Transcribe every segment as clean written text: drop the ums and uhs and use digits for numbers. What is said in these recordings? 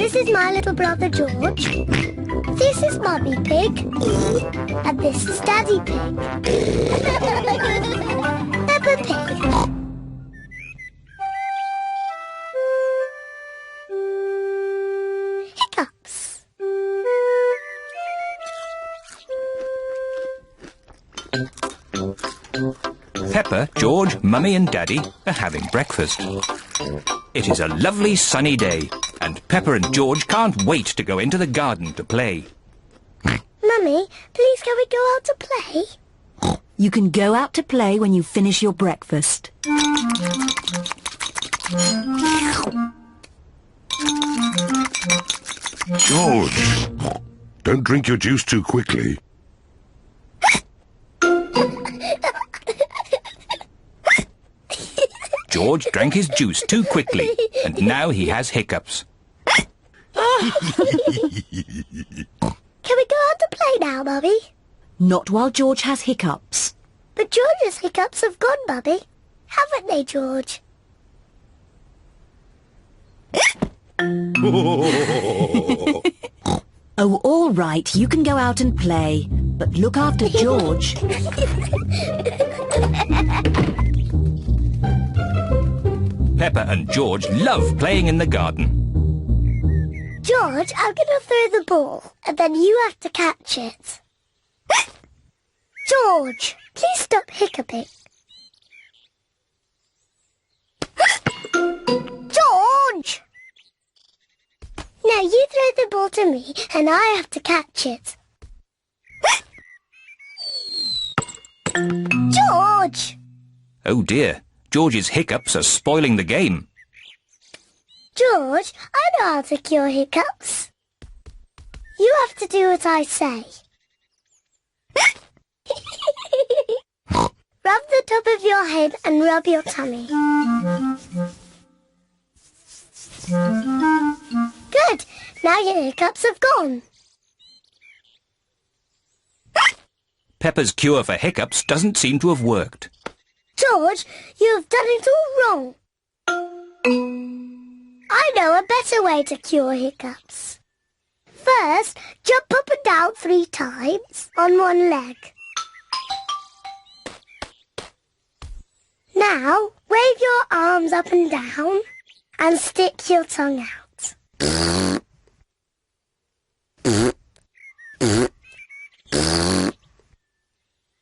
This is my little brother George. This is Mummy Pig. And this is Daddy Pig. Peppa Pig. Hiccups. Peppa, George, Mummy and Daddy are having breakfast. It is a lovely sunny day, and Peppa and George can't wait to go into the garden to play. Mummy, please can we go out to play? You can go out to play when you finish your breakfast. George, don't drink your juice too quickly. George drank his juice too quickly, and now he has hiccups. Can we go out to play now, Mummy? Not while George has hiccups. But George's hiccups have gone, Mummy. Haven't they, George? Oh, all right, you can go out and play, but look after George. Peppa and George love playing in the garden. George, I'm going to throw the ball, and then you have to catch it. George, please stop hiccuping. George! Now you throw the ball to me, and I have to catch it. George! Oh dear, George's hiccups are spoiling the game. George, I know how to cure hiccups. You have to do what I say. Rub the top of your head and rub your tummy. Good. Now your hiccups have gone. Peppa's cure for hiccups doesn't seem to have worked. George, you have done it all wrong. I know a better way to cure hiccups. First, jump up and down 3 times on one leg. Now, wave your arms up and down and stick your tongue out.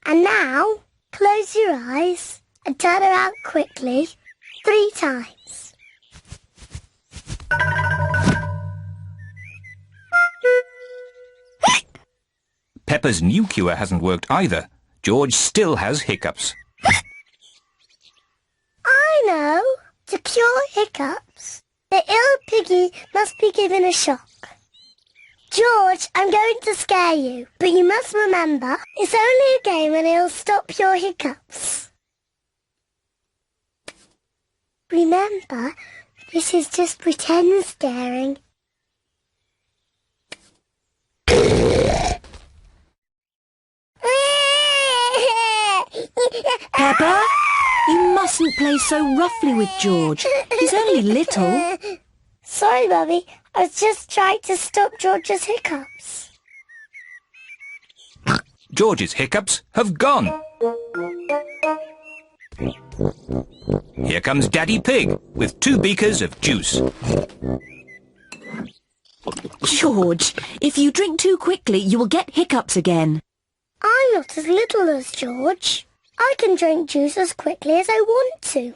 And now, close your eyes and turn around quickly 3 times. Peppa's new cure hasn't worked either. George still has hiccups. I know. To cure hiccups, the ill piggy must be given a shock. George, I'm going to scare you, but you must remember, it's only a game and it'll stop your hiccups. Remember, this is just pretend scaring. Peppa, you mustn't play so roughly with George. He's only little. Sorry, Mummy. I was just trying to stop George's hiccups. George's hiccups have gone. Here comes Daddy Pig with 2 beakers of juice. George, if you drink too quickly, you will get hiccups again. I'm not as little as George. I can drink juice as quickly as I want to.